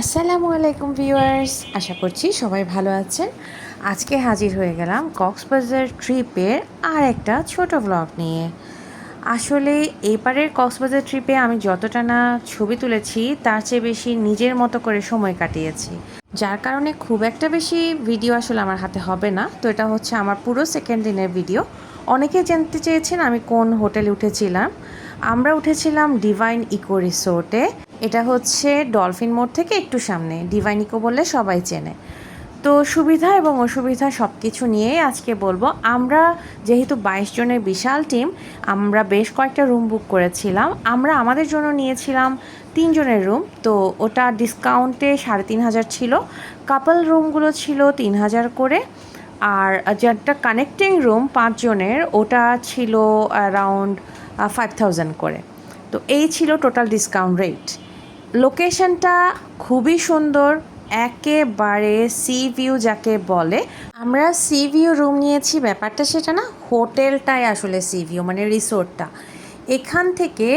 আসসালামু আলাইকুম ভিউয়ার্স, আশা করছি সবাই ভালো আছেন। আজকে হাজির হয়ে গেলাম কক্সবাজার ট্রিপের আর একটা ছোট ব্লগ নিয়ে। আসলে এবারের কক্সবাজার ট্রিপে আমি যতটা না ছবি তুলেছি তার চেয়ে বেশি নিজের মতো করে সময় কাটিয়েছি, যার কারণে খুব একটা বেশি ভিডিও আসলে আমার হাতে হবে না। তো এটা হচ্ছে আমার পুরো সেকেন্ড দিনের ভিডিও। অনেকে জানতে চেয়েছেন আমি কোন হোটেলে উঠেছিলাম। আমরা উঠেছিলাম ডিভাইন ইকো রিসোর্টে। এটা হচ্ছে ডলফিন মোড় থেকে একটু সামনে। ডিভাইন ইকো বললে সবাই চেনে। তো সুবিধা এবং অসুবিধা সব কিছু নিয়েই আজকে বলবো। আমরা যেহেতু 22 জনের বিশাল টিম, আমরা বেশ কয়েকটা রুম বুক করেছিলাম। আমরা আমাদের জন্য নিয়েছিলাম 3 জনের রুম, তো ওটা ডিসকাউন্টে 3500 ছিল। কাপল রুমগুলো ছিল 3000 করে, আর যেটা কানেক্টিং রুম 5 জনের ওটা ছিল অ্যারাউন্ড 5000 করে। তো এই ছিল টোটাল ডিসকাউন্ট রেট। লোকেশনটা খুবই সুন্দর, একেবারে সি ভিউ যাকে বলে। আমরা সি ভিউ রুম নিয়েছি, ব্যাপারটা সেটা না, হোটেলটাই আসলে সি ভিউ, মানে রিসোর্টটা। এখান থেকে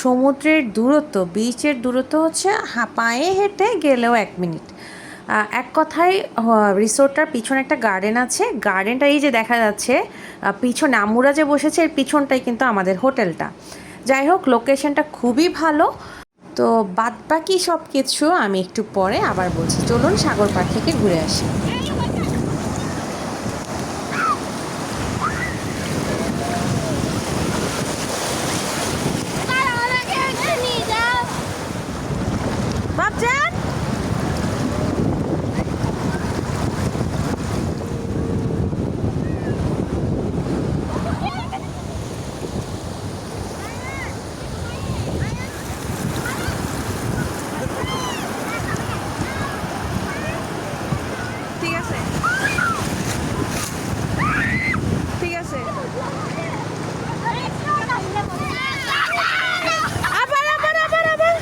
সমুদ্রের দূরত্ব, বিচের দূরত্ব হচ্ছে পায়ে হেঁটে গেলেও 1 মিনিট। এক কথায় রিসোর্টটার পিছনে একটা গার্ডেন আছে। গার্ডেনটা এই যে দেখা যাচ্ছে পিছনে আমরা যে বসেছে এর পিছনটাই কিন্তু আমাদের হোটেলটা। যাই হোক, লোকেশনটা খুবই ভালো। তো বাদবাকি সব কিছু আমি একটু পরে আবার বলছি। চলুন সাগর পাড় থেকে ঘুরে আসি। ঠিক আছে, ঠিক আছে। আবার আবার আবার আবার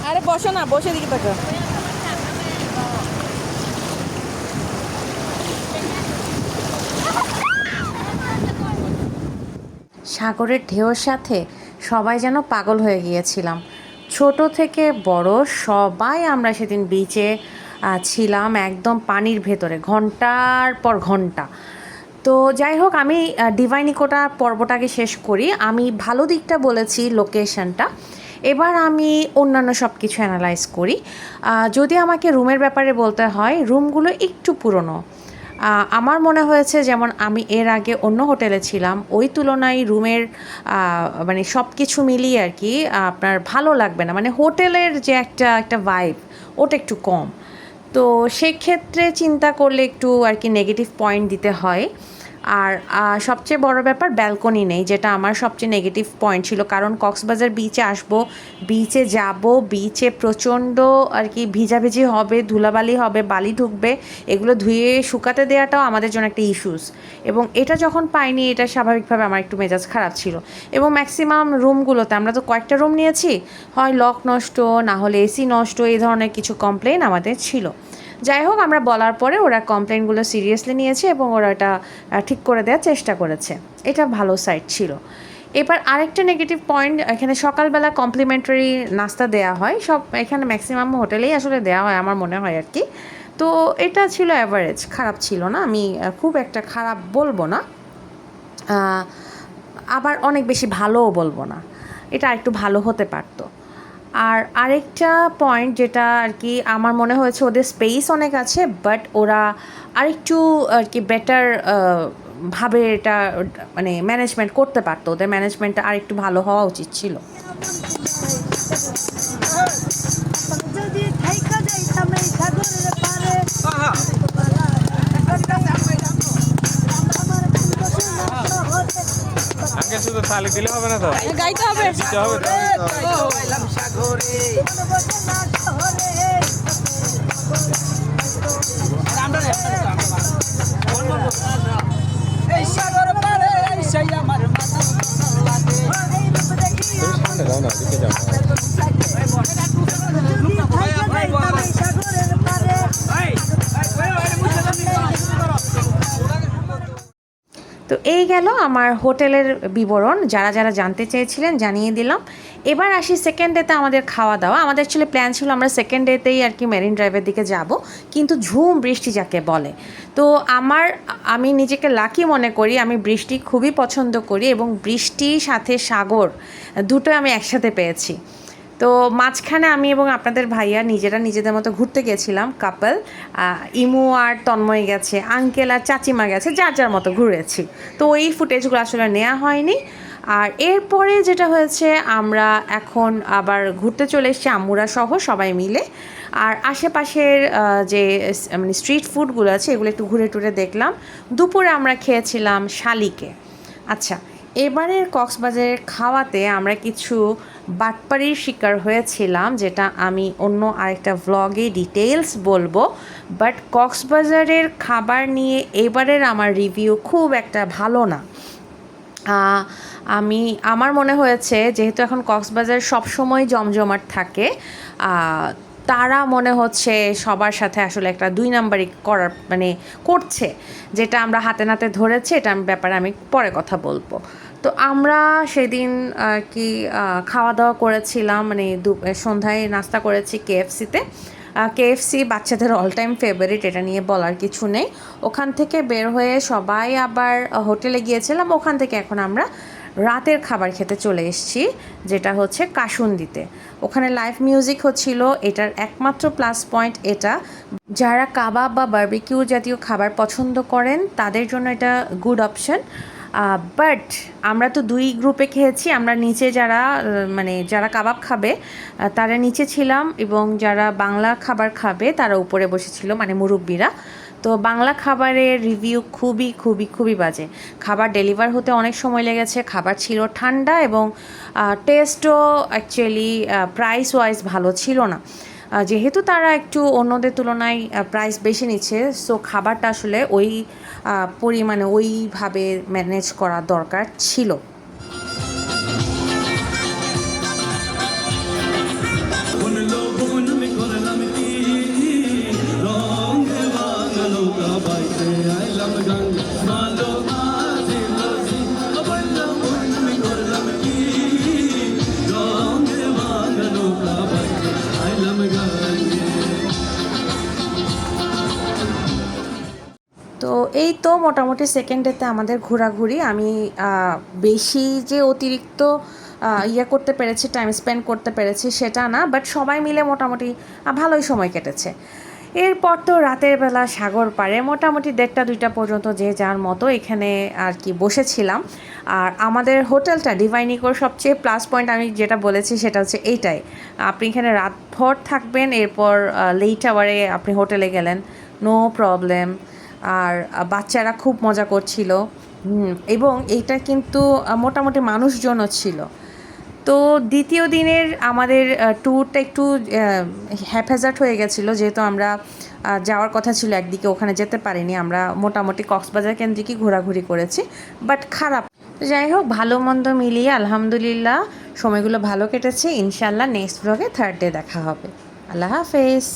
আরে বসো না, বসে দিকে থাকো। সাগরের ঢেউর সাথে সবাই যেন পাগল হয়ে গিয়েছিলাম। ছোট থেকে বড় সবাই আমরা সেদিন বিচে ছিলাম, একদম পানির ভেতরে ঘন্টার পর ঘন্টা। তো যাই হোক, আমি ডিভাইন ইকোটা পর্বটাকে শেষ করি। আমি ভালো দিকটা বলেছি, লোকেশনটা। এবার আমি অন্যান্য সব কিছু অ্যানালাইজ করি। যদি আমাকে রুমের ব্যাপারে বলতে হয়, রুমগুলো একটু পুরনো। আমার মনে হয়েছে, যেমন আমি এর আগে অন্য হোটেলে ছিলাম, ওই তুলনায় রুমের মানে সব কিছু মিলিয়ে আর কি আপনার ভালো লাগবে না, মানে হোটেলের যে একটা ভাইব ওটা একটু কম। তো সেক্ষেত্রে চিন্তা করলে একটু আর কি নেগেটিভ পয়েন্ট দিতে হয়। আর সবচেয়ে বড় ব্যাপার ব্যালকনি নেই, যেটা আমার সবচেয়ে নেগেটিভ পয়েন্ট ছিল। কারণ কক্সবাজার বিচে আসবো, বিচে যাব, বিচে প্রচণ্ড আর কি ভিজাভিজি হবে, ধুলাবালি হবে, বালি ঢুকবে, এগুলো ধুয়ে শুকাতে দেওয়াটাও আমাদের জন্য একটা ইস্যুস। এবং এটা যখন পাইনি, এটা স্বাভাবিকভাবে আমার একটু মেজাজ খারাপ ছিল। এবং ম্যাক্সিমাম রুমগুলোতে, আমরা তো কয়েকটা রুম নিয়েছি, হয় লক নষ্ট, না হলে এসি নষ্ট, এই ধরনের কিছু কমপ্লেন আমাদের ছিল। যাই হোক, আমরা বলার পরে ওরা কমপ্লেনগুলো সিরিয়াসলি নিয়েছে এবং ওরা এটা ঠিক করে দেওয়ার চেষ্টা করেছে। এটা ভালো সাইড ছিল। এবার আরেকটা নেগেটিভ পয়েন্ট, এখানে সকালবেলা কমপ্লিমেন্টারি নাস্তা দেওয়া হয়, সব এখানে ম্যাক্সিমাম হোটেলেই আসলে দেওয়া হয় আমার মনে হয় আর কি। তো এটা ছিল অ্যাভারেজ, খারাপ ছিল না, আমি খুব একটা খারাপ বলবো না, আবার অনেক বেশি ভালোও বলবো না। এটা আরেকটু ভালো হতে পারতো। আর আরেকটা পয়েন্ট যেটা আর কি আমার মনে হয়েছে, ওদের স্পেস অনেক আছে, বাট ওরা আরেকটু আর কি বেটার ভাবে এটা মানে ম্যানেজমেন্ট করতে পারতো। ওদের ম্যানেজমেন্টটা আরেকটু ভালো হওয়া উচিত ছিল। আগে শুধু তালি দিলে হবে না, তো গাইতে হবে, দিতে হবে তো। গেল আমার হোটেলের বিবরণ, যারা যারা জানতে চেয়েছিলেন জানিয়ে দিলাম। এবার আসি সেকেন্ড ডেতে আমাদের খাওয়া দাওয়া। আমাদের অ্যাকচুয়ালি প্ল্যান ছিল আমরা সেকেন্ড ডেতেই আর কি মেরিন ড্রাইভের দিকে যাব, কিন্তু ঝুম বৃষ্টি যাকে বলে। তো আমি নিজেকে লাকি মনে করি, আমি বৃষ্টি খুবই পছন্দ করি এবং বৃষ্টির সাথে সাগর দুটোই আমি একসাথে পেয়েছি। তো মাঝখানে আমি এবং আপনাদের ভাইয়া নিজেদের মতো ঘুরতে গেছিলাম, কাপল। ইমু আর তন্ময় গেছে, আঙ্কেল আর চাচিমা গেছে, যার যার মতো ঘুরেছি। তো ওই ফুটেজগুলো আসলে নেওয়া হয়নি। আর এরপরে যেটা হয়েছে, আমরা এখন আবার ঘুরতে চলে এসেছি আম্মুরা সহ সবাই মিলে। আর আশেপাশের যে মানে স্ট্রিট ফুডগুলো আছে এগুলো একটু ঘুরে টুরে দেখলাম। দুপুরে আমরা খেয়েছিলাম শালিকে। আচ্ছা, এবারের কক্সবাজারের খাওয়াতে আমরা কিছু বাটপাড়ির শিকার হয়েছিলাম, যেটা আমি অন্য আরেকটা ভ্লগে ডিটেলস বলবো। বাট কক্সবাজারের খাবার নিয়ে এবারের আমার রিভিউ খুব একটা ভালো না। আমার মনে হয়েছে যেহেতু এখন কক্সবাজার সবসময় জমজমাট থাকে, তারা মনে হচ্ছে সবার সাথে আসলে একটা 2 নাম্বারই করছে, যেটা আমরা হাতে নাতে ধরেছি। এটা ব্যাপারে আমি পরে কথা বলবো। তো আমরা সেদিন আর কি খাওয়া দাওয়া করেছিলাম, মানে সন্ধ্যায় নাস্তা করেছি কেএফসিতে। কেএফসি বাচ্চাদের অল টাইম ফেভারিট, এটা নিয়ে বলার কিছু নেই। ওখান থেকে বের হয়ে সবাই আবার হোটেলে গিয়েছিলাম। ওখান থেকে এখন আমরা রাতের খাবার খেতে চলে এসেছি, যেটা হচ্ছে কাসুন্দিতে। ওখানে লাইভ মিউজিক হচ্ছিল। এটার একমাত্র প্লাস পয়েন্ট এটা, যারা কাবাব বা বারবিকিউ জাতীয় খাবার পছন্দ করেন তাদের জন্য এটা গুড অপশন। বাট আমরা তো 2 গ্রুপে খেয়েছি। আমরা নিচে যারা কাবাব খাবে তারা নিচে ছিলাম, এবং যারা বাংলা খাবার খাবে তারা উপরে বসেছিল, মানে মুরব্বিরা। তো বাংলা খাবারের রিভিউ খুবই খুবই খুবই বাজে। খাবার ডেলিভার হতে অনেক সময় লেগেছে, খাবার ছিল ঠান্ডা, এবং টেস্টও অ্যাকচুয়ালি প্রাইস ওয়াইজ ভালো ছিল না। যেহেতু তারা একটু অন্যদের তুলনায় প্রাইস বেশি নিচ্ছে, সো খাবারটা আসলে ওই পরিমাণে ওইভাবে ম্যানেজ করা দরকার ছিল। তো এই তো মোটামুটি সেকেন্ড ডেতে আমাদের ঘোরাঘুরি। আমি বেশি যে অতিরিক্ত করতে পেরেছি, টাইম স্পেন্ড করতে পেরেছি সেটা না, বাট সবাই মিলে মোটামুটি ভালোই সময় কেটেছে। এরপর তো রাতের বেলা সাগর পাড়ে মোটামুটি 1টা-2টা পর্যন্ত যে যার মতো এখানে আর কি বসেছিলাম। আর আমাদের হোটেলটা ডিভাইন ইকোর সবচেয়ে প্লাস পয়েন্ট আমি যেটা বলেছি সেটা হচ্ছে এইটাই, আপনি এখানে রাতভর থাকবেন, এরপর লেট আওয়ারে আপনি হোটেলে গেলেন, নো প্রবলেম। আর বাচ্চারা খুব মজা করছিল, এবং এইটা কিন্তু মোটামুটি মানুষজনও ছিল। তো দ্বিতীয় দিনের আমাদের ট্যুরটা একটু হ্যাপহ্যাজার্ড হয়ে গেছিলো, যেহেতু আমরা যাওয়ার কথা ছিল একদিকে, ওখানে যেতে পারিনি। আমরা মোটামুটি কক্সবাজার কেন্দ্রিকই ঘোরাঘুরি করেছি, বাট খারাপ। তো যাই হোক, ভালো মন্দ মিলিয়ে আলহামদুলিল্লাহ সময়গুলো ভালো কেটেছে। ইনশাল্লাহ নেক্সট ব্লগে থার্ড ডে দেখা হবে। আল্লাহ হাফেজ।